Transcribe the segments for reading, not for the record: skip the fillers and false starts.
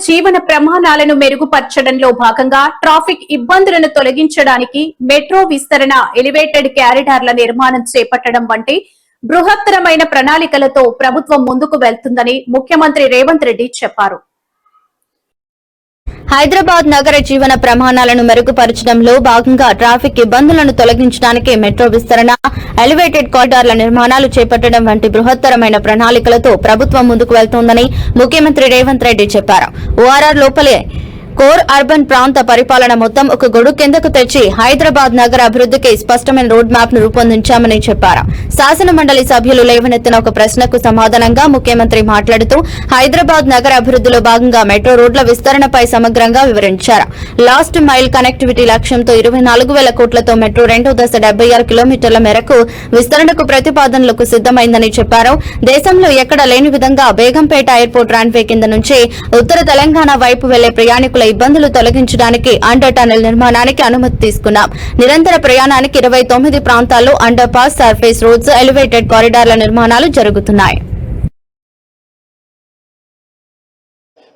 జీవన ప్రమాణాలను మెరుగుపరచడంలో భాగంగా ట్రాఫిక్ ఇబ్బందులను తొలగించడానికి మెట్రో విస్తరణ, ఎలివేటెడ్ కారిడార్ల నిర్మాణం చేపట్టడం వంటి బృహత్తరమైన ప్రణాళికలతో ప్రభుత్వం ముందుకు వెళ్తుందని ముఖ్యమంత్రి రేవంత్ రెడ్డి చెప్పారు. హైదరాబాద్ నగర జీవన ప్రమాణాలను మెరుగుపరచడంలో భాగంగా ట్రాఫిక్ ఇబ్బందులను తొలగించడానికి మెట్రో విస్తరణ, ఎలివేటెడ్ కారిడార్ల నిర్మాణాలు చేపట్టడం వంటి బృహత్తరమైన ప్రణాళికలతో ప్రభుత్వం ముందుకు వెళ్తోందని ముఖ్యమంత్రి రేవంత్ రెడ్డి చెప్పారు. ఓఆర్ఆర్ లోపలే కోర్ అర్బన్ ప్రాంత పరిపాలన మొత్తం ఒక గొడుగు కిందకు తెచ్చి హైదరాబాద్ నగర అభివృద్ధికి స్పష్టమైన రోడ్ మ్యాప్ ను రూపొందించామని చెప్పారు. శాసన మండలి సభ్యులు లేవనెత్తిన ఒక ప్రశ్నకు సమాధానంగా ముఖ్యమంత్రి మాట్లాడుతూ హైదరాబాద్ నగర అభివృద్ధిలో భాగంగా మెట్రో రోడ్ల విస్తరణపై సమగ్రంగా వివరించారు. లాస్ట్ మైల్ కనెక్టివిటీ లక్ష్యంతో 24,000 కోట్లతో మెట్రో రెండో దశ 76 కిలోమీటర్ల మేరకు విస్తరణకు ప్రతిపాదనలకు సిద్దమైందని చెప్పారు. దేశంలో ఎక్కడా లేని విధంగా బేగంపేట ఎయిర్పోర్ట్ రన్వే కింద నుంచి ఉత్తర తెలంగాణ వైపు వెళ్లే ప్రయాణికుల ఇబ్బందులు తొలగించడానికి అండర్ టనెల్ నిర్మాణానికి అనుమతి తీసుకున్నాం. నిరంతర ప్రయాణానికి 29 ప్రాంతాల్లో under pass, surface roads, elevated కారిడార్ల నిర్మాణాలు జరుగుతున్నాయి.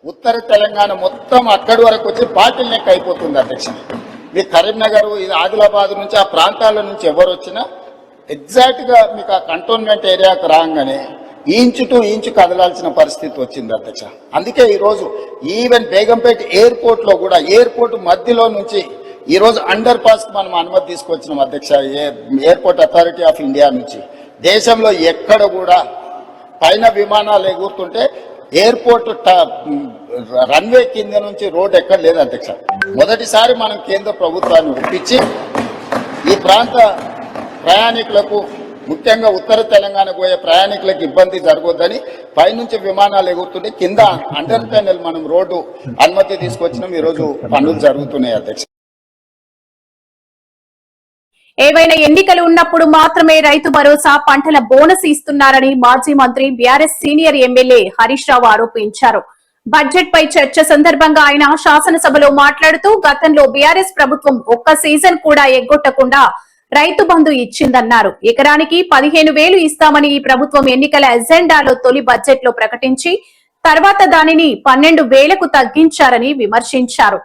ఉత్తర తెలంగాణ మొత్తం అక్కడి వరకు వచ్చి బాటిల్ నెక్ అయిపోతుంది అధ్యక్ష. మీ కరీంనగర్, ఆదిలాబాద్ నుంచి ఆ ప్రాంతాల నుంచి ఎవరు వచ్చినా ఎగ్జాక్ట్ గా మీకు ఆ కంటోన్మెంట్ ఏరియాకు రాగానే ఇంచు టు ఇంచు కదలాల్సిన పరిస్థితి వచ్చింది అధ్యక్ష. అందుకే ఈరోజు ఈవెన్ బేగంపేట ఎయిర్పోర్ట్ లో కూడా ఎయిర్పోర్ట్ మధ్యలో నుంచి ఈరోజు అండర్ పాస్ కు మనం అనుమతి తీసుకొచ్చినాం అధ్యక్ష. ఎయిర్పోర్ట్ అథారిటీ ఆఫ్ ఇండియా నుంచి దేశంలో ఎక్కడ కూడా పైన విమానాలు ఎగురుతుంటే ఎయిర్పోర్ట్ రన్వే కింద నుంచి రోడ్ ఎక్కడ లేదు అధ్యక్ష. మొదటిసారి మనం కేంద్ర ప్రభుత్వాన్ని ఒప్పించి ఈ ప్రాంత ప్రయాణికులకు, ముఖ్యంగా ఉత్తర తెలంగాణకు పోయే ప్రయాణికులకు ఇబ్బంది జరగొద్దని పైనుంచి విమానాలు ఎగురుతుంటే కింద అండర్ టనెల్ మనం రోడ్డు అనుమతి తీసుకొచ్చినాం. ఈరోజు పనులు జరుగుతున్నాయి అధ్యక్ష. ఏవైనా ఎన్నికలు ఉన్నప్పుడు మాత్రమే రైతు భరోసా, పంటల బోనస్ ఇస్తున్నారని మాజీ మంత్రి BRS senior MLA Harish Rao ఆరోపించారు. బడ్జెట్ పై చర్చ సందర్భంగా ఆయన శాసనసభలో మాట్లాడుతూ గతంలో బీఆర్ఎస్ ప్రభుత్వం ఒక్క సీజన్ కూడా ఎగ్గొట్టకుండా రైతు బంధు ఇచ్చిందన్నారు. ఎకరానికి 15,000 ఇస్తామని ఈ ప్రభుత్వం ఎన్నికల ఎజెండాలో తొలి బడ్జెట్ లో ప్రకటించి తర్వాత దానిని 12,000కు తగ్గించారని విమర్శించారు.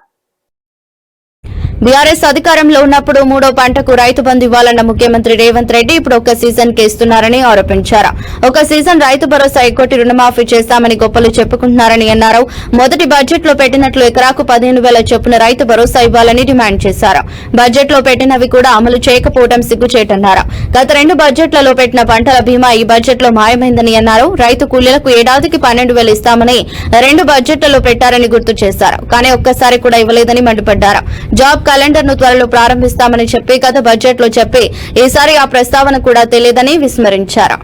బీఆర్ఎస్ అధికారంలో ఉన్నప్పుడు మూడో పంటకు రైతు బంధు ఇవ్వాలన్న ముఖ్యమంత్రి రేవంత్ రెడ్డి ఇప్పుడు ఒక సీజన్ కి ఇస్తున్నారని ఆరోపించారు. ఒక సీజన్ రైతు భరోసా ఎగ్గొట్టి రుణమాఫీ చేస్తామని గొప్పలు చెప్పుకుంటున్నారని అన్నారు. మొదటి బడ్జెట్ లో పెట్టినట్లు ఎకరాకు 15,000 చొప్పున రైతు భరోసా ఇవ్వాలని డిమాండ్ చేశారు. బడ్జెట్ లో పెట్టినవి కూడా అమలు చేయకపోవడం సిగ్గుచేటన్నారు. గత 2 బడ్జెట్లలో పెట్టిన పంటల బీమా ఈ బడ్జెట్ లో మాయమైందని అన్నారు. రైతు కూలీలకు ఏడాదికి 12,000 ఇస్తామని 2 బడ్జెట్లలో పెట్టారని గుర్తు చేశారు. కానీ ఒక్కసారి కూడా ఇవ్వలేదని మండిపడ్డారు. జాబ్ క్యాలెండర్ ను త్వరలో ప్రారంభిస్తామని చెప్పి గత బడ్జెట్ లో చెప్పి ఈసారి ఆ ప్రస్తావన కూడా తెలియదని విస్మరించారు.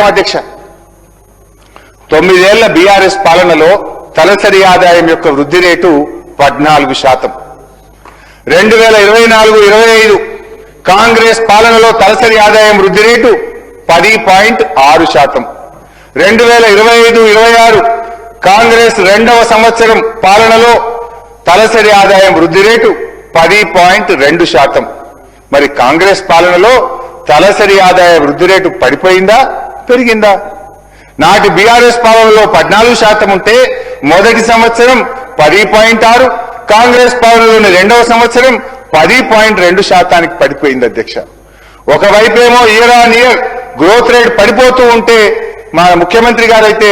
అధ్యక్ష, 9 ఏళ్ల బీఆర్ఎస్ పాలనలో తలసరి ఆదాయం యొక్క వృద్ధి రేటు 14%. 2024-25 కాంగ్రెస్ పాలనలో తలసరి ఆదాయం వృద్ధి రేటు 10.6%. 2025-26 కాంగ్రెస్ 2వ సంవత్సరం పాలనలో తలసరి ఆదాయం వృద్ధి రేటు 10.2%. మరి కాంగ్రెస్ పాలనలో తలసరి ఆదాయ వృద్ధి రేటు పడిపోయిందా, పెరిగిందా? నాటి బీఆర్ఎస్ పాలనలో 14% ఉంటే మొదటి సంవత్సరం 10.6%, కాంగ్రెస్ పాలనలోని 2వ సంవత్సరం 10.2%కి పడిపోయింది అధ్యక్ష. ఒకవైపేమో year on year growth rate పడిపోతూ ఉంటే మా ముఖ్యమంత్రి గారైతే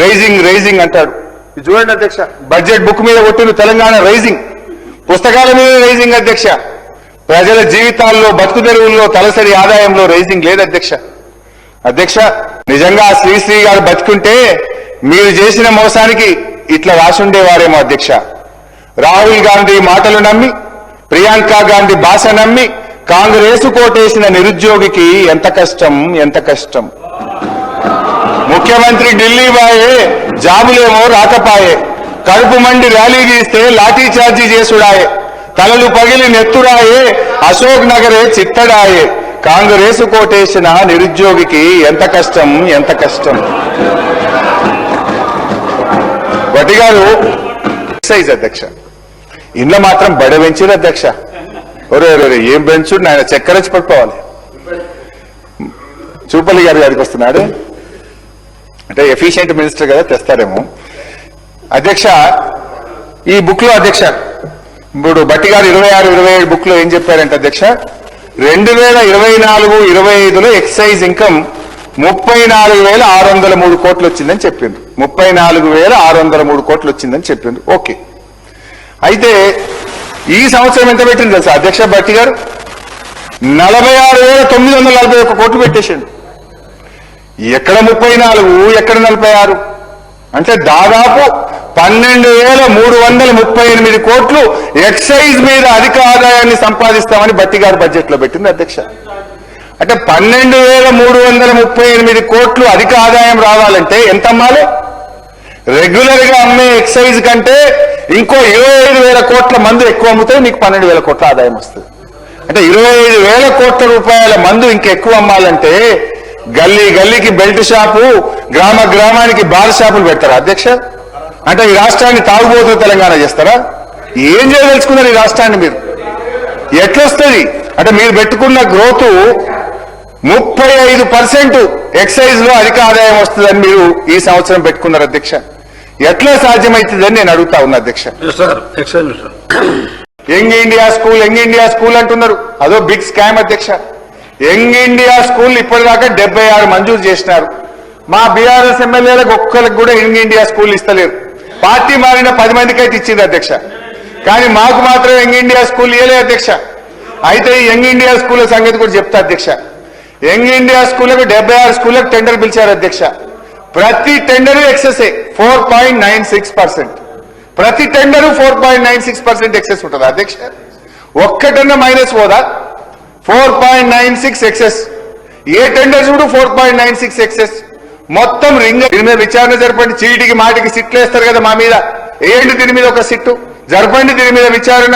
రైజింగ్ అంటాడు. చూడండి అధ్యక్ష, బడ్జెట్ బుక్ మీద కొట్టిన తెలంగాణ రైజింగ్, పుస్తకాల మీద రైజింగ్ అధ్యక్ష. ప్రజల జీవితాల్లో, బతుకు తెరువుల్లో తలసరి ఆదాయంలో రైజింగ్ లేదు అధ్యక్ష. అధ్యక్ష, నిజంగా శ్రీశ్రీ గారు బతుకుంటే మీరు చేసిన మోసానికి ఇట్లా రాసుండేవారేమో అధ్యక్ష. రాహుల్ గాంధీ మాటలు నమ్మి, ప్రియాంక గాంధీ భాష నమ్మి కాంగ్రెస్ కోటేసిన నిరుద్యోగికి ఎంత కష్టం. ముఖ్యమంత్రి ఢిల్లీ బాయే, జాబులేమో రాకపాయే, కడుపు మండి ర్యాలీ తీస్తే లాఠీ చార్జీ చేసుడాయే, తలలు పగిలి నెత్తుడాయే, అశోక్ నగరే చిత్తడాయే, కాంగ్రెస్ కోటేసిన నిరుద్యోగికి ఎంత కష్టం. వడ్డీ గారు ఎక్సైజ్ అధ్యక్ష, ఇంట్లో మాత్రం బడ పెంచారు అధ్యక్ష. ఏం పెంచుడు, ఆయన చక్కెరచి పట్టుకోవాలి. చూపల్లి గారికి వస్తున్నాడు అంటే అంటే ఎఫిషియెంట్ మినిస్టర్ కదా తెస్తారేమో. అధ్యక్ష, ఈ బుక్ లో అధ్యక్ష ఇప్పుడు బట్టి గారు 26-27 బుక్ లో ఏం చెప్పారంటే అధ్యక్ష, 2024-25లో ఎక్సైజ్ ఇన్కమ్ 34,603 కోట్లు వచ్చిందని చెప్పిండ్రు. 34,603 కోట్లు వచ్చిందని చెప్పిండ్రు. ఓకే, అయితే ఈ సంవత్సరం ఎంత పెట్టింది తెలుసా అధ్యక్ష? బట్టి గారు 46,941 కోట్లు పెట్టేసిండు. ఎక్కడ 34, ఎక్కడ 46? అంటే దాదాపు 12,338 కోట్లు ఎక్సైజ్ మీద అధిక ఆదాయాన్ని సంపాదిస్తామని బట్టి గారు బడ్జెట్ లో పెట్టింది అధ్యక్ష. అంటే 12,338 కోట్లు అధిక ఆదాయం రావాలంటే ఎంత అమ్మాలి? రెగ్యులర్ గా అమ్మే ఎక్సైజ్ కంటే ఇంకో 25,000 కోట్ల మందు ఎక్కువ అమ్మితే మీకు 12,000 కోట్ల ఆదాయం వస్తుంది. అంటే 25,000 కోట్ల రూపాయల మందు ఇంకెక్కువ అమ్మాలంటే గల్లీ గల్లీకి బెల్ట్ షాపు, గ్రామ గ్రామానికి బార్ షాపులు పెడతారా అధ్యక్ష? అంటే ఈ రాష్ట్రాన్ని తాగుబోతు తెలంగాణ చేస్తారా? ఏం చేయదలుచుకున్నారు ఈ రాష్ట్రాన్ని మీరు? ఎట్లొస్తుంది అంటే మీరు పెట్టుకున్న గ్రోత్ 35% ఎక్సైజ్ లో అధిక ఆదాయం వస్తుందని మీరు ఈ సంవత్సరం పెట్టుకున్నారు అధ్యక్ష. ఎట్లా సాధ్యమవుతుందని నేను అడుగుతా ఉన్నా అధ్యక్ష. యంగ్ ఇండియా స్కూల్ అంటున్నారు, అదో బిగ్ స్కామ్ అధ్యక్ష. యంగ్ ఇండియా స్కూల్ ఇప్పటిదాకా 76 మంజూరు చేసినారు. మా బీఆర్ఎస్ ఎమ్మెల్యేలకు ఒక్కరికి కూడా యంగ్ ఇండియా స్కూల్ ఇస్తలేరు. పార్టీ మారిన 10 మందికి అయితే ఇచ్చింది అధ్యక్ష, కానీ మాకు మాత్రం యంగ్ ఇండియా స్కూల్ ఇవ్వలేదు అధ్యక్ష. అయితే ఈ యంగ్ ఇండియా స్కూల్ సంగతి కూడా చెప్తా అధ్యక్ష. యంగ్ ఇండియా స్కూళ్లకు 76 స్కూళ్లకు టెండర్ పిలిచారు అధ్యక్ష. ప్రతి టెండరు ఎక్సెస్ 4.96%. ప్రతి టెండరు 4.96% ఎక్సెస్ ఉంటుంది అధ్యక్ష. ఒక్కటన్నా మైనస్ పోదా? 4.96 ఎక్సెస్. ఏ టెండర్ చూడు 4.96 ఎక్సెస్. మొత్తం రింగ్. దీని మీద విచారణ జరపండి. చీటికి మాటికి సిట్లు వేస్తారు కదా మా మీద, ఏంటి దీని మీద ఒక సిట్టు జరపండి, దీని మీద విచారణ.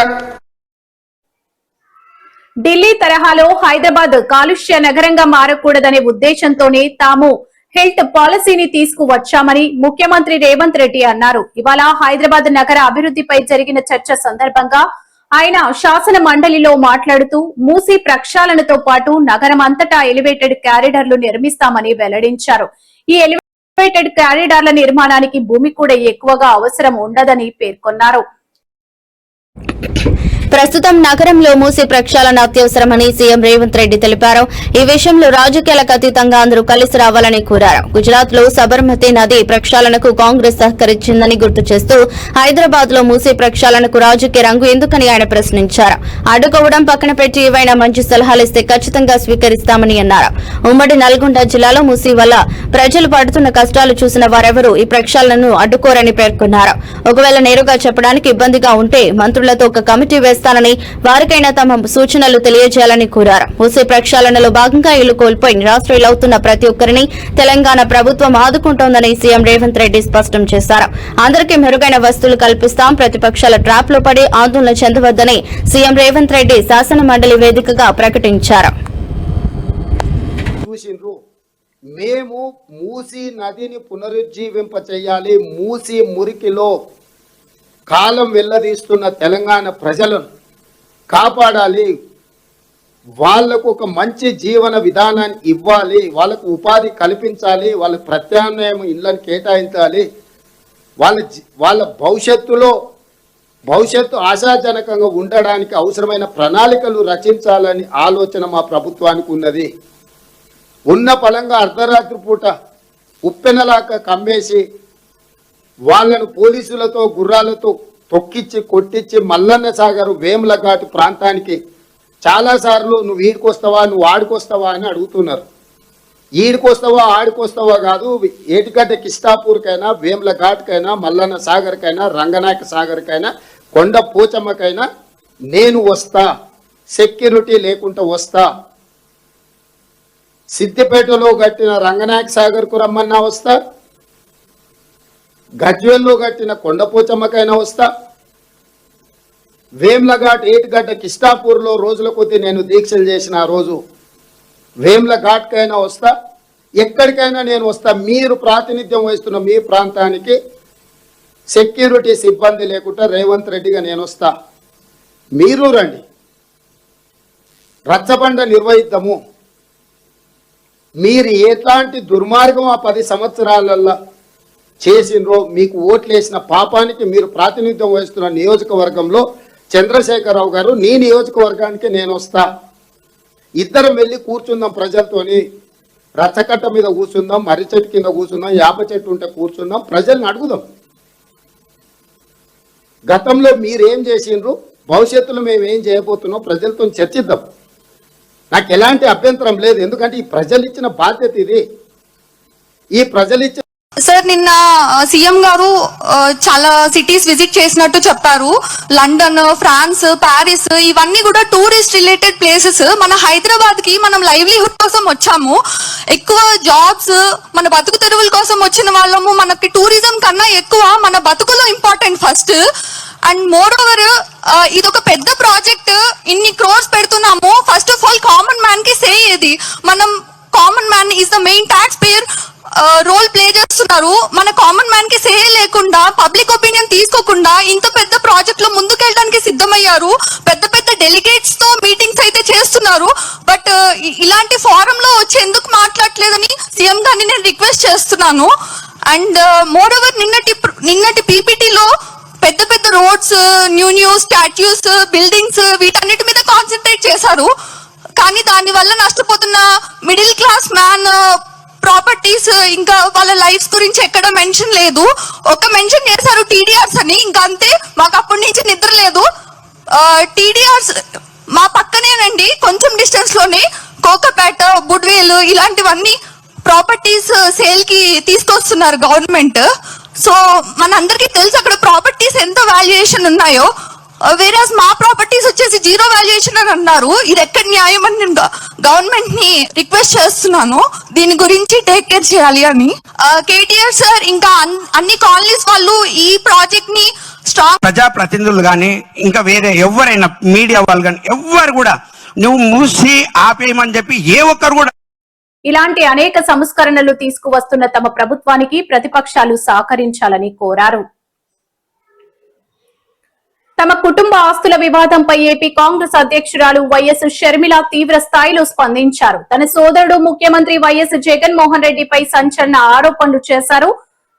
ఢిల్లీ తరహాలో హైదరాబాద్ కాలుష్య నగరంగా మారకూడదనే ఉద్దేశంతోనే తాము హెల్త్ పాలసీని తీసుకువచ్చామని ముఖ్యమంత్రి రేవంత్ రెడ్డి అన్నారు. ఇవాళ హైదరాబాద్ నగర అభివృద్ధిపై జరిగిన చర్చ సందర్భంగా ఆయన శాసన మండలిలో మాట్లాడుతూ మూసీ ప్రక్షాళనతో పాటు నగరం అంతటా ఎలివేటెడ్ కారిడార్లు నిర్మిస్తామని వెల్లడించారు. ఈ ఎలివేటెడ్ కారిడార్ల నిర్మాణానికి భూమి కూడా ఎక్కువగా అవసరం ఉండదని పేర్కొన్నారు. ప్రస్తుతం నగరంలో మూసీ ప్రక్షాళన అత్యవసరమని సీఎం రేవంత్ రెడ్డి తెలిపారు. ఈ విషయంలో రాజకీయాలకు అతీతంగా అందరూ కలిసి రావాలని కోరారు. గుజరాత్ లో సబర్మతి నది ప్రక్షాళనకు కాంగ్రెస్ సహకరించిందని గుర్తు చేస్తూ హైదరాబాద్ లో మూసీ ప్రక్షాళనకు రాజకీయ రంగు ఎందుకని ఆయన ప్రశ్నించారు. అడ్డుకోవడం పక్కన పెట్టి ఏవైనా మంచి సలహాలు ఇస్తే ఖచ్చితంగా స్వీకరిస్తామని అన్నారు. ఉమ్మడి నల్గొండ జిల్లాలో మూసీ వల్ల ప్రజలు పడుతున్న కష్టాలు చూసిన వారెవరూ ఈ ప్రక్షాళనను అడ్డుకోరని పేర్కొన్నారు. ఒకవేళ నేరుగా చెప్పడానికి ఇబ్బందిగా ఉంటే మంత్రులతో ఒక కమిటీ వేస్తానని, వారికైనా తమ సూచనలు తెలియజేయాలని కోరారు. మూసీ ప్రక్షాళనలో భాగంగా ఇల్లు కోల్పోయి నిరాశ్రయులవుతున్న ప్రతి ఒక్కరిని తెలంగాణ ప్రభుత్వం ఆదుకుంటోందని సీఎం రేవంత్ రెడ్డి స్పష్టం చేశారు. అందరికీ మెరుగైన వస్తువులు కల్పిస్తాం, ప్రతిపక్షాల ట్రాప్ లో పడి ఆందోళన చెందవద్దని సీఎం రేవంత్ రెడ్డి శాసన మండలి వేదికగా ప్రకటించారు. మేము మూసీ నదిని పునరుజ్జీవింప చేయాలి. మూసీ మురికిలో కాలం వెల్లదీస్తున్న తెలంగాణ ప్రజలను కాపాడాలి, వాళ్లకు ఒక మంచి జీవన విధానాన్ని ఇవ్వాలి, వాళ్ళకు ఉపాధి కల్పించాలి, వాళ్ళకు ప్రత్యామ్నాయం ఇళ్లను కేటాయించాలి, వాళ్ళ భవిష్యత్తు ఆశాజనకంగా ఉండడానికి అవసరమైన ప్రణాళికలు రచించాలని ఆలోచన మా ప్రభుత్వానికి ఉన్నది. ఉన్న పలంగా అర్ధరాత్రి పూట ఉప్పెనలాక కమ్మేసి వాళ్ళను పోలీసులతో గుర్రాలతో తొక్కిచ్చి కొట్టించి మల్లన్న సాగర్ వేముల ఘాటు ప్రాంతానికి చాలాసార్లు నువ్వు ఈడికొస్తావా, నువ్వు ఆడికొస్తావా అని అడుగుతున్నారు. ఈడికొస్తావా ఆడికొస్తావా కాదు, ఏటిగడ్డ కిష్టాపూర్కైనా, వేముల ఘాట్కైనా, మల్లన్న సాగర్కైనా, రంగనాయక సాగర్కైనా, కొండ పోచమ్మకైనా నేను వస్తా, సెక్యూరిటీ లేకుండా వస్తా. సిద్దిపేటలో కట్టిన రంగనాయక సాగర్కు రమ్మన్నా వస్తా, గజ్వేల్లో కట్టిన కొండపోచమ్మకైనా వస్తా, వేమ్లఘాట్ ఏటిగడ్డ కిష్టాపూర్లో రోజుల కొద్దీ నేను దీక్షలు చేసిన ఆ రోజు వేమ్ల ఘాట్కైనా వస్తా, ఎక్కడికైనా నేను వస్తా. మీరు ప్రాతినిధ్యం వహిస్తున్న మీ ప్రాంతానికి సెక్యూరిటీ సిబ్బంది లేకుండా రేవంత్ రెడ్డిగా నేను వస్తా, మీరు రండి, రచ్చబండ నిర్వహిద్దాము. మీరు ఎట్లాంటి దుర్మార్గం ఆ 10 సంవత్సరాలలో చేసిండ్రో, మీకు ఓట్లేసిన పాపానికి మీరు ప్రాతినిధ్యం వహిస్తున్న నియోజకవర్గంలో చంద్రశేఖరరావు గారు, నీ నియోజకవర్గానికి నేను వస్తా, ఇద్దరం వెళ్ళి కూర్చుందాం, ప్రజలతోని రచ్చకట్ట మీద కూర్చుందాం, మర్రి చెట్టు కింద కూర్చుందాం, యాప చెట్టు ఉంటే కూర్చుందాం, ప్రజల్ని అడుగుదాం గతంలో మీరేం చేసిండ్రు, భవిష్యత్తులో మేము ఏం చేయబోతున్నాం ప్రజలతో చర్చిద్దాం. నాకు ఎలాంటి అభ్యంతరం లేదు, ఎందుకంటే ఈ ప్రజలు ఇచ్చిన బాధ్యత ఇది. ఈ ప్రజలు ఇచ్చిన సార్, నిన్న సీఎం గారు చాలా సిటీస్ విజిట్ చేసినట్టు చెప్పారు. లండన్, ఫ్రాన్స్, ప్యారిస్ ఇవన్నీ కూడా టూరిస్ట్ రిలేటెడ్ ప్లేసెస్. మన హైదరాబాద్ కి మనం లైవ్లీహుడ్ కోసం వచ్చాము, ఎక్కువ జాబ్స్, మన బతుకు తెరువుల కోసం వచ్చిన వాళ్ళము. మనకి టూరిజం కన్నా ఎక్కువ మన బతుకులో important first. And moreover ఇది ఒక పెద్ద ప్రాజెక్ట్, ఇన్ని క్రోర్స్ పెడుతున్నాము. First of all common man కి సే ఏది, మనం common man is the main taxpayer role play చేస్తున్నారు. మన కామన్ మ్యాన్ కి సే లేకుండా, పబ్లిక్ ఒపీనియన్ తీసుకోకుండా ఇంత పెద్ద ప్రాజెక్ట్ లో ముందుకెళ్ళడానికి సిద్ధమయ్యారు. పెద్ద పెద్ద డెలిగేట్స్ తో మీటింగ్స్ అయితే చేస్తున్నారు. బట్ ఇలాంటి ఫోరం లో వచ్చి ఎందుకు మాట్లాడలేదని సీఎం గారిని నేను రిక్వెస్ట్ చేస్తున్నాను. అండ్ మోర్ ఓవర్ నిన్నటి పీపీటీలో పెద్ద పెద్ద రోడ్స్, న్యూ స్టాట్యూస్, బిల్డింగ్స్ వీటన్నిటి మీద కాన్సన్ట్రేట్ చేశారు. కానీ దాని వల్ల నష్టపోతున్న మిడిల్ క్లాస్ మ్యాన్ ప్రాపర్టీస్, ఇంకా వాళ్ళ లైఫ్స్ గురించి ఎక్కడ మెన్షన్ లేదు. ఒక మెన్షన్ చేశారు టీడీఆర్స్ అని, ఇంకా అంతే. మాకు అప్పటి నుంచి నిద్ర లేదు. టీడీఆర్స్ మా పక్కనేనండి, కొంచెం డిస్టెన్స్ లోనే కోకపేట, బుడ్వేలు ఇలాంటివన్నీ ప్రాపర్టీస్ సేల్ కి తీసుకొస్తున్నారు గవర్నమెంట్. సో మనందరికీ తెలుసు అక్కడ ప్రాపర్టీస్ ఎంత వాల్యుయేషన్ ఉన్నాయో. వేరేస్ మా ప్రాపర్టీస్ వచ్చేసి 0 వాల్యుయేషన్ అని అన్నారు. ఇది ఎక్కడ న్యాయం అని నేను గవర్నమెంట్ ని రిక్వెస్ట్ చేస్తున్నాను, దీని గురించి టేక్ కేర్ చేయాలి అని. కేటీఆర్ సార్, ఇంకా అన్ని కాలనీస్ వాళ్ళు ఈ ప్రాజెక్ట్ ని స్ట్రాంగ్, ప్రజాప్రతినిధులు కానీ ఇంకా వేరే ఎవరైనా మీడియా వాళ్ళు కానీ ఎవ్వరు కూడా నువ్వు మూసి ఆపేయమని చెప్పి ఏ ఒక్కరు కూడా. ఇలాంటి అనేక సంస్కరణలు తీసుకువస్తున్న తమ ప్రభుత్వానికి ప్రతిపక్షాలు సహకరించాలని కోరారు. తమ కుటుంబ ఆస్తుల వివాదంపై ఏపీ కాంగ్రెస్ అధ్యక్షురాలు వైఎస్ షర్మిల తీవ్ర స్థాయిలో స్పందించారు. తన సోదరుడు ముఖ్యమంత్రి వైఎస్ జగన్మోహన్ రెడ్డిపై సంచలన ఆరోపణలు చేశారు.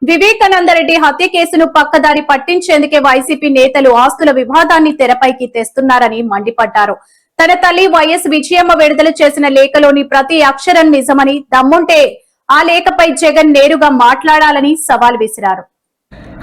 వివేకానందరెడ్డి హత్య కేసును పక్కదారి పట్టించేందుకే వైసీపీ నేతలు ఆస్తుల వివాదాన్ని తెరపైకి తెస్తున్నారని మండిపడ్డారు. తన తల్లి వైఎస్ విజయమ్మ విడుదల చేసిన లేఖలోని ప్రతి అక్షరం నిజమని, దమ్ముంటే ఆ లేఖపై జగన్ నేరుగా మాట్లాడాలని సవాల్ విసిరారు.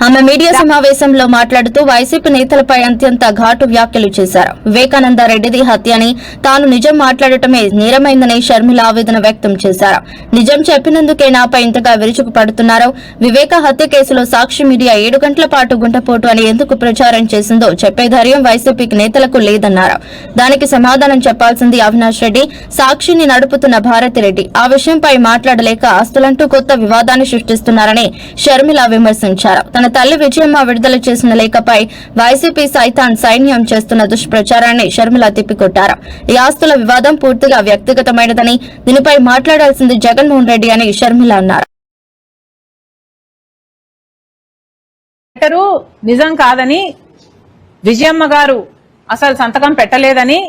ఆమె మీడియా సమావేశంలో మాట్లాడుతూ వైసీపీ నేతలపై అత్యంత ఘాటు వ్యాఖ్యలు చేశారు. వివేకానందరెడ్డిది హత్య అని, తాను నిజం మాట్లాడటమే నేరమైందని షర్మిల ఆవేదన వ్యక్తం చేశారు. నిజం చెప్పినందుకే నాపై ఇంతగా విరుచుకు పడుతున్నారు. వివేక హత్య కేసులో సాక్షి మీడియా 7 గంటల పాటు గుంటపోటు అని ఎందుకు ప్రచారం చేసిందో చెప్పే ధైర్యం వైసీపీ నేతలకు లేదన్నారు. దానికి సమాధానం చెప్పాల్సింది అవినాష్ రెడ్డి, సాక్షిని నడుపుతున్న భారతిరెడ్డి. ఆ విషయంపై మాట్లాడలేక ఆస్తులంటూ కొత్త వివాదాన్ని సృష్టిస్తున్నారని షర్మిల విమర్శించారు. తన తల్లి విజయమ్మ విడుదల చేసిన లేఖపై వైసీపీ సైతాన్ సైన్యం చేస్తున్న దుష్ప్రచారాన్ని షర్మిల తిప్పికొట్టారు. ఈ ఆస్తుల వివాదం పూర్తిగా వ్యక్తిగతమైనదని, దీనిపై మాట్లాడాల్సింది జగన్మోహన్ రెడ్డి అని షర్మిల అన్నారు. నిజం కాదని, విజయమ్మ గారు అసలు సంతకం పెట్టలేదని,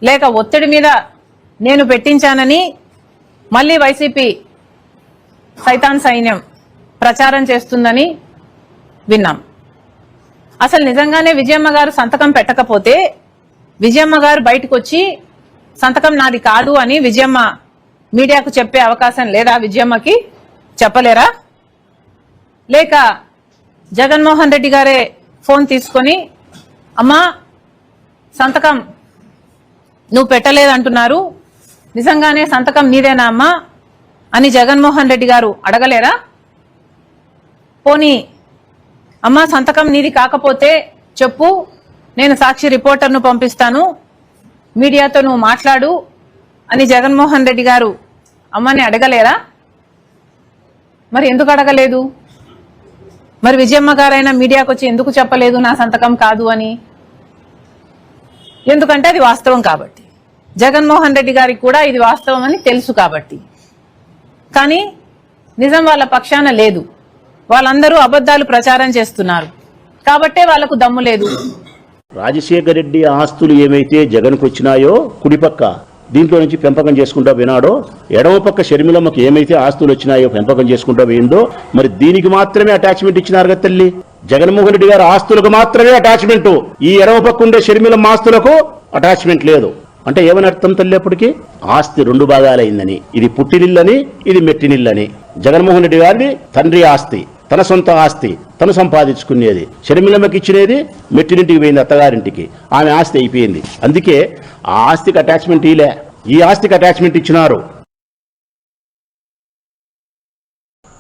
లేక ఒత్తిడి మీద నేను పెట్టించానని మళ్ళీ వైసీపీ సైతాన్ సైన్యం ప్రచారం చేస్తుందని విన్నాం. అసలు నిజంగానే విజయమ్మ గారు సంతకం పెట్టకపోతే విజయమ్మ గారు బయటకు వచ్చి సంతకం నాది కాదు అని విజయమ్మ మీడియాకు చెప్పే అవకాశం లేదా? విజయమ్మకి చెప్పలేరా? లేక జగన్మోహన్ రెడ్డి గారే ఫోన్ తీసుకొని, అమ్మా సంతకం నువ్వు పెట్టలేదంటున్నారు, నిజంగానే సంతకం నీదేనా అమ్మా అని జగన్మోహన్ రెడ్డి గారు అడగలేరా? పోనీ అమ్మా సంతకం నీది కాకపోతే చెప్పు, నేను సాక్షి రిపోర్టర్ను పంపిస్తాను, మీడియాతో నువ్వు మాట్లాడు అని జగన్మోహన్ రెడ్డి గారు అమ్మని అడగలేరా? మరి ఎందుకు అడగలేదు? మరి విజయమ్మ గారైనా మీడియాకు వచ్చి ఎందుకు చెప్పలేదు నా సంతకం కాదు అని? ఎందుకంటే అది వాస్తవం కాబట్టి, జగన్మోహన్ రెడ్డి గారికి కూడా ఇది వాస్తవం అని తెలుసు కాబట్టి. కానీ నిజం వాళ్ళ పక్షాన లేదు, వాళ్ళందరూ అబద్ధాలు ప్రచారం చేస్తున్నారు కాబట్టే వాళ్లకు దమ్ము లేదు. రాజశేఖర రెడ్డి ఆస్తులు ఏమైతే జగన్కు వచ్చినాయో కుడిపక్క దీంట్లో నుంచి పెంపకం చేసుకుంటూ వినాడో, ఎడమ పక్క షర్మిలమ్మకి ఏమైతే ఆస్తులు వచ్చినాయో పెంపకం చేసుకుంటూ పోయిందో, మరి దీనికి మాత్రమే అటాచ్మెంట్ ఇచ్చినారు కదా తల్లి. జగన్మోహన్ రెడ్డి గారు ఆస్తులకు మాత్రమే అటాచ్మెంట్, ఈ ఎడమ పక్క ఉండే షర్మిలమ్మ ఆస్తులకు అటాచ్మెంట్ లేదు. అంటే ఏమని అర్థం తల్లి? అప్పటికి ఆస్తి రెండు భాగాలైందని, ఇది పుట్టినిల్లని, ఇది మెట్టినిల్లని. జగన్మోహన్ రెడ్డి గారిది తండ్రి ఆస్తి, తన సొంత ఆస్తి, తను సంపాదించుకునేది. షర్మిలమ్మకి ఇచ్చినది మెట్టినింటికి పోయింది, అత్తగారింటికి. ఆమె ఆస్తి అయిపోయింది. అందుకే ఆ ఆస్తికి అటాచ్మెంట్ ఇలే, ఈ ఆస్తికి అటాచ్మెంట్ ఇచ్చినారు.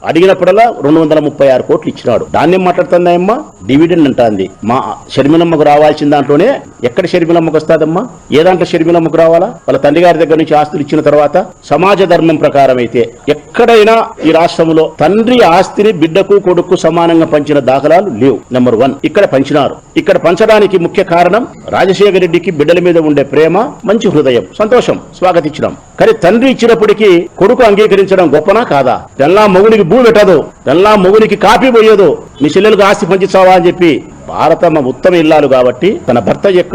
అడిగినప్పుడల్లా 236 కోట్లు ఇచ్చినాడు. దాన్నేం మాట్లాడుతుందమ్మా? డివిడెండ్ అంటాంది. మా షర్మిలమ్మకు రావాల్సిన దాంట్లోనే ఎక్కడ షర్మిలమ్మకు వస్తాదమ్మా? ఏ దాంట్లో షర్మిలమ్మకు రావాలా? వాళ్ళ తండ్రి గారి దగ్గర నుంచి ఆస్తులు ఇచ్చిన తర్వాత సమాజ ధర్మం ప్రకారం అయితే ఎక్కడైనా ఈ రాష్ట్రంలో తండ్రి ఆస్తిని బిడ్డకు కొడుకు సమానంగా పంచిన దాఖలాలు లేవు. నెంబర్ 1 ఇక్కడ పంచినారు. ఇక్కడ పంచడానికి ముఖ్య కారణం రాజశేఖర రెడ్డికి బిడ్డల మీద ఉండే ప్రేమ, మంచి హృదయం, సంతోషం, స్వాగతించడం. కానీ తండ్రి ఇచ్చినప్పటికీ కొడుకు అంగీకరించడం గొప్పనా కాదా? తెల్లా మొగునికి భూ పెట్టదు, తెల్లా మొగునికి కాపీ పోయేదు, మీ చెల్లెలకు ఆస్తి పంచిస్తావా అని చెప్పి. భారతమ్మ ఉత్తమ ఇల్లాలు కాబట్టి తన భర్త యొక్క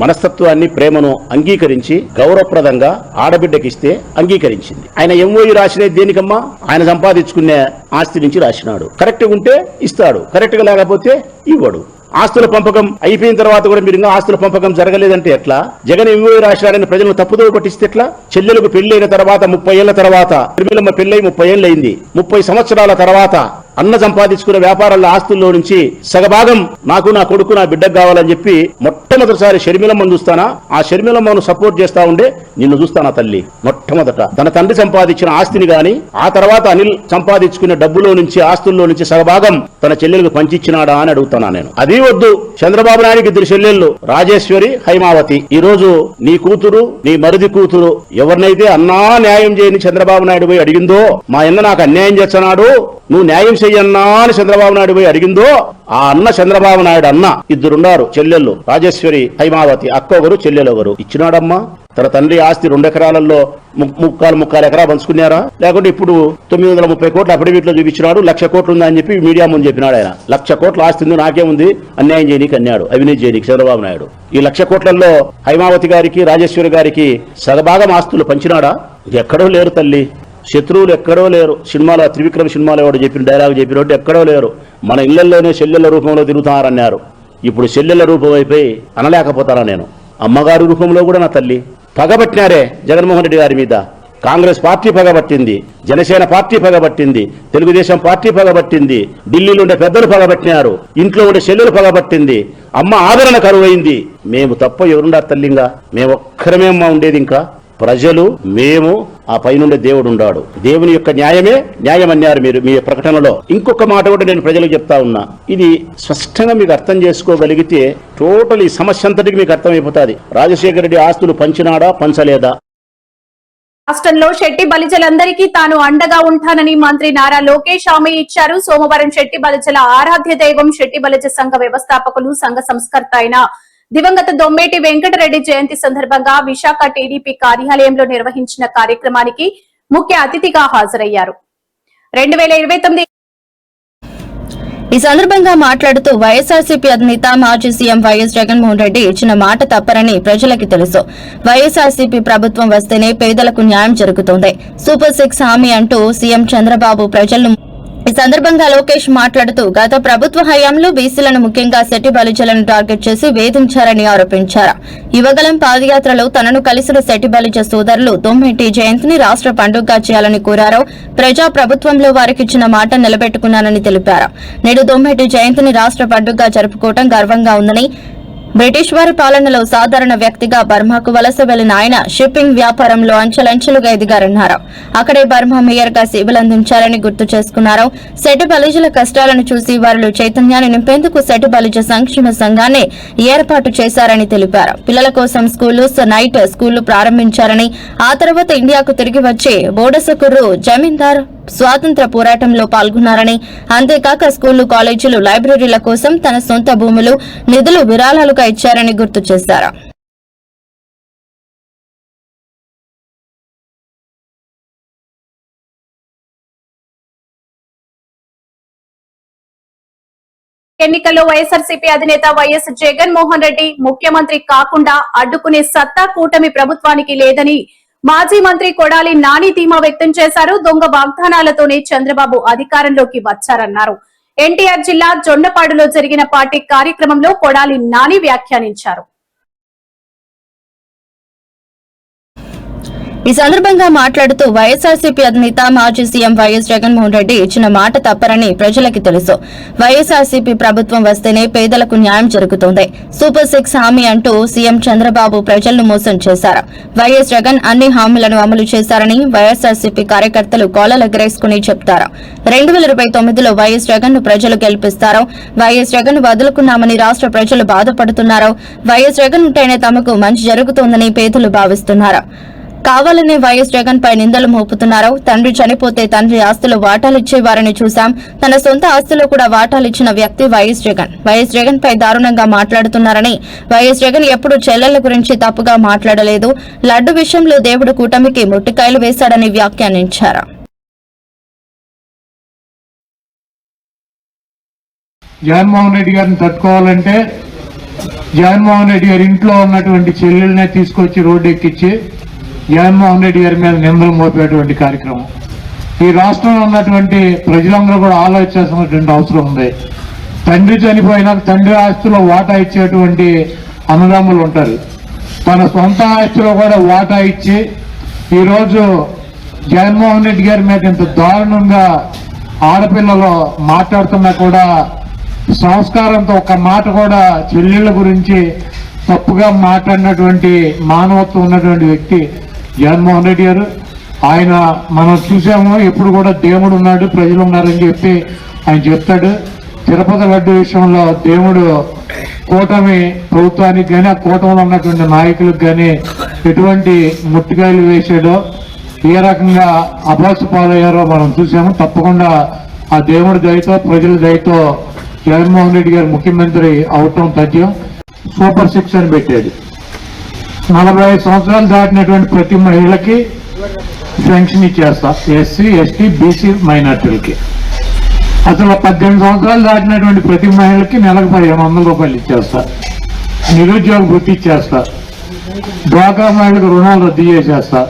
మనస్తత్వాన్ని, ప్రేమను అంగీకరించి గౌరవప్రదంగా ఆడబిడ్డకిస్తే అంగీకరించింది. ఆయన ఎంఓయూ రాసినది దేనికమ్మా? ఆయన సంపాదించుకునే ఆస్తి నుంచి రాసినాడు. కరెక్ట్గా ఉంటే ఇస్తాడు, కరెక్ట్గా లేకపోతే ఇవ్వడు. ఆస్తుల పంపకం అయిపోయిన తర్వాత కూడా మీరు ఇంకా ఆస్తుల పంపకం జరగలేదంటే ఎట్లా? జగన్ ఎంఓయూ రాసినాడని ప్రజలను తప్పుదో పట్టిస్తే ఎట్లా? చెల్లెలకు పెళ్లైన తర్వాత 30 ఏళ్ల తర్వాత, షర్మిలమ్మ పెళ్లై 30 ఏళ్ళు అయింది. 30 సంవత్సరాల తర్వాత అన్న సంపాదించుకున్న వ్యాపారాల ఆస్తుల్లో నుంచి సగభాగం నాకు, నా కొడుకు, నా బిడ్డకు కావాలని చెప్పి మొట్టమొదటిసారి షర్మిలమ్మను చూస్తానా? ఆ షర్మిలమ్మను సపోర్ట్ చేస్తా ఉండే నిన్ను చూస్తానా తల్లి? మొట్టమొదట తన తండ్రి సంపాదించిన ఆస్తిని గాని, ఆ తర్వాత అనిల్ సంపాదించుకున్న డబ్బులో నుంచి, ఆస్తుల్లో నుంచి సగభాగం తన చెల్లెలకు పంచిచ్చినాడా అని అడుగుతానా నేను. అది వద్దు. చంద్రబాబు నాయుడికి 2 చెల్లెళ్ళు, రాజేశ్వరి, హైమావతి. ఈ రోజు నీ కూతురు, నీ మరిది కూతురు ఎవరినైతే అన్నా న్యాయం చేయని చంద్రబాబు నాయుడు పోయి అడిగిందో, మా అన్న నాకు అన్యాయం చేస్తున్నాడు, నువ్వు న్యాయం చెయ్యన్నా అని చంద్రబాబు నాయుడు పోయి అడిగిందో, ఆ అన్న చంద్రబాబు నాయుడు అన్న ఇద్దరున్నారు చెల్లెళ్ళు, రాజేశ్వరి, హైమావతి. అక్క ఒకరు, చెల్లెలు ఒకరు. ఇచ్చినాడమ్మా. తన తండ్రి ఆస్తి 2 ఎకరాలలో ముక్కాలు ఎకరా పంచుకున్నారా? లేకుంటే ఇప్పుడు 930 కోట్లు అఫిడవిట్ లో చూపించినాడు, 1,00,000 కోట్లు ఉందా అని చెప్పి మీడియా ముందు చెప్పినాడు. ఆయన 1,00,000 కోట్ల ఆస్తి ఉంది, నాకేముంది, అన్యాయం చేయనీకి అన్నాడు, అవినీతి చేయనీకి చంద్రబాబు నాయుడు. ఈ 1,00,000 కోట్లలో హైమావతి గారికి, రాజేశ్వరి గారికి సగభాగం ఆస్తులు పంచినాడా? ఎక్కడో లేరు తల్లి. శత్రువులు ఎక్కడో లేరు. సినిమాలో త్రివిక్రమ్ సినిమాలో ఎవడు చెప్పిన డైలాగ్ చెప్పినట్టు ఎక్కడో లేరు. మన ఇళ్లలోనే చెల్లెళ్ల రూపంలో తిరుగుతారన్నారు. ఇప్పుడు చెల్లెళ్ల రూపం అయిపోయి అనలేకపోతారా నేను? అమ్మగారి రూపంలో కూడా నా తల్లి పగబట్టినారే జగన్మోహన్ రెడ్డి గారి మీద. కాంగ్రెస్ పార్టీ పగబట్టింది, జనసేన పార్టీ పగబట్టింది, తెలుగుదేశం పార్టీ పగబట్టింది, ఢిల్లీలో ఉండే పెద్దలు పగబట్టినారు, ఇంట్లో ఉండే చెల్లెలు పగబట్టింది. అమ్మ ఆదరణ కరువైంది. మేము తప్ప ఎవరుండారు తల్లింగా? మేమొక్కరమేమ్మా ఉండేది. ఇంకా ప్రజలు, మేము, ఆ పైనుండే దేవుడు ఉన్నాడు. దేవుని యొక్క న్యాయమే న్యాయం అన్నారు మీరు మీ ప్రకటనలో. ఇంకొక మాట కూడా నేను ప్రజలకు చెప్తా ఉన్నా. ఇది స్పష్టంగా మీకు అర్థం చేసుకోగలిగితే టోటల్ ఈ సమస్య అంతటికి మీకు అర్థమైపోతుంది. రాజశేఖర రెడ్డి ఆస్తులు పంచినాడా, పంచలేదా? రాష్ట్రంలో శెట్టి బలిజలందరికీ తాను అండగా ఉంటానని మంత్రి నారా లోకేష్ హామీ ఇచ్చారు. సోమవారం శెట్టి బలిజల ఆరాధ్య దైవం శెట్టి బలిజ సంఘ వ్యవస్థాపకులు, సంఘ సంస్కర్త అయిన దివంగత దొమ్మేటి వెంకటరెడ్డి జయంతి సందర్భంగా విశాఖ టీడీపీ కార్యాలయంలో నిర్వహించిన కార్యక్రమానికి ముఖ్య అతిథిగా హాజరయ్యారు. 2029 ఈ సందర్భంగా మాట్లాడుతూ వైఎస్ఆర్సీపీ అధినేత మాజీ సీఎం వైఎస్ జగన్మోహన్ రెడ్డి ఇచ్చిన మాట తప్పరని ప్రజలకి తెలుసు. వైఎస్ఆర్సీపీ ప్రభుత్వం వస్తేనే పేదలకు న్యాయం జరుగుతుంది. సూపర్ 6 హామీ అంటూ సీఎం చంద్రబాబు ప్రజలను. ఈ సందర్భంగా లోకేష్ మాట్లాడుతూ గత ప్రభుత్వ హయాంలో బీసీలను, ముఖ్యంగా శెట్టి బలిజలను టార్గెట్ చేసి వేధించారని ఆరోపించారు. యువగలం పాదయాత్రలో తనను కలిసిన శెట్టి బలిజ సోదరులు దొమ్మేటి జయంతిని రాష్ట్ర పండుగగా చేయాలని కోరారు. ప్రజా ప్రభుత్వంలో వారికిచ్చిన మాట నిలబెట్టుకున్నానని తెలిపారు. నేడు దొమ్మేటి జయంతిని రాష్ట్ర పండుగగా జరుపుకోవడం గర్వంగా ఉందని, బ్రిటిష్ వారి పాలనలో సాధారణ వ్యక్తిగా బర్మాకు వలస వెళ్లిన ఆయన షిప్పింగ్ వ్యాపారంలో అంచెలంచెలుగా ఎదిగారన్నారు. అక్కడే బర్మా మేయర్ గా సేవలందించారని గుర్తు చేసుకున్నారు. శెట్టి బలిజల కష్టాలను చూసి వారిలో చైతన్యాన్ని నింపేందుకు శెట్టి బలిజ సంక్షేమ సంఘాన్ని ఏర్పాటు చేశారని తెలిపారు. పిల్లల కోసం స్కూళ్లు, నైట్ స్కూళ్లు ప్రారంభించారని, ఆ తర్వాత ఇండియాకు తిరిగి వచ్చి బోడసకుర్రు జమీందార్ స్వాతంత్ర పోరాటంలో పాల్గొన్నారని, అంతేకాక స్కూళ్లు, కాలేజీలు, లైబ్రరీల కోసం తన సొంత భూములు, నిధులు విరాళాలుగా ఇచ్చారని గుర్తు చేశారు. ఎన్నికల్లో వైఎస్ఆర్సీపీ అధినేత వైఎస్ జగన్మోహన్ రెడ్డి ముఖ్యమంత్రి కాకుండా అడ్డుకునే సత్తా కూటమి ప్రభుత్వానికి లేదని మాజీ మంత్రి కొడాలి నాని ధీమా వ్యక్తం చేశారు. దొంగ వాగ్దానాలతోనే చంద్రబాబు అధికారంలోకి వచ్చారన్నారు. ఎన్టీఆర్ జిల్లా జొన్నపాడులో జరిగిన పార్టీ కార్యక్రమంలో కొడాలి నాని వ్యాఖ్యానించారు. ఈ సందర్భంగా మాట్లాడుతూ వైఎస్ఆర్సీపీ అధినేత మాజీ సీఎం వైఎస్ జగన్మోహన్ రెడ్డి ఇచ్చిన మాట తప్పరని ప్రజలకి తెలుసు. వైఎస్ఆర్సీపీ ప్రభుత్వం వస్తేనే పేదలకు న్యాయం జరుగుతుంది. సూపర్ 6 హామీ అంటూ సీఎం చంద్రబాబు ప్రజలను మోసం చేశారు. వైఎస్ జగన్ అన్ని హామీలను అమలు చేశారని వైఎస్ఆర్సీపీ కార్యకర్తలు కోలలెగరేసుకుని చెప్తారు. 2029లో వైఎస్ జగన్ ను ప్రజలు గెలిపిస్తారు. వైఎస్ జగన్ వదులుకున్నామని రాష్ట్ర ప్రజలు బాధపడుతున్నారు. వైఎస్ జగన్ ఉంటేనే తమకు మంచి జరుగుతోందని పేదలు భావిస్తున్నారు. కావాలనే వైఎస్ జగన్ పై నిందలు మోపుతున్నారు. తండ్రి చనిపోతే తండ్రి ఆస్తులు వాటాలిచ్చేవారని చూశాం. తన సొంత ఆస్తులు కూడా వాటాలిచ్చిన వ్యక్తి వైఎస్ జగన్. వైఎస్ జగన్ పై దారుణంగా మాట్లాడుతున్నారని, వైఎస్ జగన్ ఎప్పుడూ చెల్లెళ్ల గురించి తప్పుగా మాట్లాడలేదు. లడ్డు విషయంలో దేవుడు కూటమికి ముట్టికాయలు వేశాడని వ్యాఖ్యానించారు. జగన్మోహన్ రెడ్డి గారిని తట్టుకోవాలంటే జగన్మోహన్ రెడ్డి గారి ఇంట్లో ఉన్నటువంటి చెల్లెల్నే తీసుకొచ్చి రోడ్డు ఎక్కించి జగన్మోహన్ రెడ్డి గారి మీద నిందలు మోపేటువంటి కార్యక్రమం ఈ రాష్ట్రంలో ఉన్నటువంటి ప్రజలందరూ కూడా ఆలోచించాల్సినటువంటి అవసరం ఉంది. తండ్రి చనిపోయినాక తండ్రి ఆస్తిలో వాటా ఇచ్చేటువంటి అన్నదమ్ములు ఉంటారు. తన సొంత ఆస్తిలో కూడా వాటా ఇచ్చి ఈరోజు జగన్మోహన్ రెడ్డి గారి మీద ఇంత దారుణంగా ఆడపిల్లలు మాట్లాడుతున్నా కూడా సంస్కారంతో ఒక మాట కూడా చెల్లెళ్ళ గురించి తప్పుగా మాట్లాడినటువంటి మానవత్వం ఉన్నటువంటి వ్యక్తి జగన్మోహన్ రెడ్డి గారు. ఆయన మనం చూసాము, ఎప్పుడు కూడా దేవుడు ఉన్నాడు, ప్రజలు ఉన్నారని చెప్పి ఆయన చెప్తాడు. తిరుపతి లడ్డు విషయంలో దేవుడు కూటమి ప్రభుత్వానికి కానీ ఆ కూటమిలో ఉన్నటువంటి నాయకులకు కానీ ఎటువంటి ముట్టికాయలు వేసాడో, ఏ రకంగా అభాసు పాలయ్యారో మనం చూసాము. తప్పకుండా ఆ దేవుడి దయతో ప్రజల దయతో జగన్మోహన్ రెడ్డి గారు ముఖ్యమంత్రి అవటం తథ్యం. సూపర్ 6 అని పెట్టాడు. 45 సంవత్సరాలు దాటినటువంటి ప్రతి మహిళకి పెన్షన్ ఇచ్చేస్తా, ఎస్సీ ఎస్టీ బీసీ మైనార్టీలకి. అసలు 18 సంవత్సరాలు దాటినటువంటి ప్రతి మహిళకి నెలకు 1500 రూపాయలు ఇచ్చేస్తా. నిరుద్యోగ వృత్తి ఇచ్చేస్తా. డ్వాక్రా మహిళలకు రుణాలు రద్దు చేసేస్తా.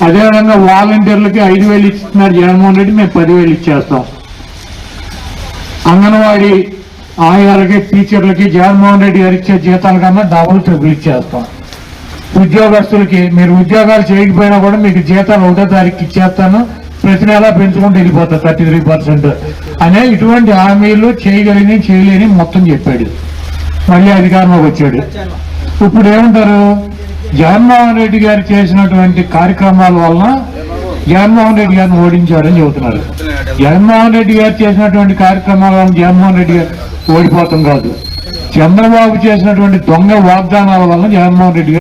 అదేవిధంగా వాలంటీర్లకి 5000 ఇస్తున్నారు జగన్మోహన్ రెడ్డి, మేము 10,000 ఇచ్చేస్తాం. అంగన్వాడీ ఆయాలకి టీచర్లకి జగన్మోహన్ రెడ్డి గారు ఇచ్చే జీతాల కన్నా డబుల్ ట్రిపుల్ ఇచ్చేస్తాం. ఉద్యోగస్తులకి మీరు ఉద్యోగాలు చేయకపోయినా కూడా మీకు జీతాలు 1వ తారీఖు ఇచ్చేస్తాను, ప్రతి నెల పెంచుకుంటూ వెళ్ళిపోతా 33% అనే ఇటువంటి హామీలు చేయగలిగి చేయలేని మొత్తం చెప్పాడు. మళ్ళీ అధికారంలోకి వచ్చాడు. ఇప్పుడు ఏమంటారు, జగన్మోహన్ రెడ్డి గారు చేసినటువంటి కార్యక్రమాల వలన జగన్మోహన్ రెడ్డి గారిని ఓడించారని చెబుతున్నారు. జగన్మోహన్ రెడ్డి గారు చేసినటువంటి కార్యక్రమాల వలన జగన్మోహన్ రెడ్డి గారు ఓడిపోవటం కాదు, చంద్రబాబు చేసినటువంటి దొంగ వాగ్దానాల వలన జగన్మోహన్ రెడ్డి గారు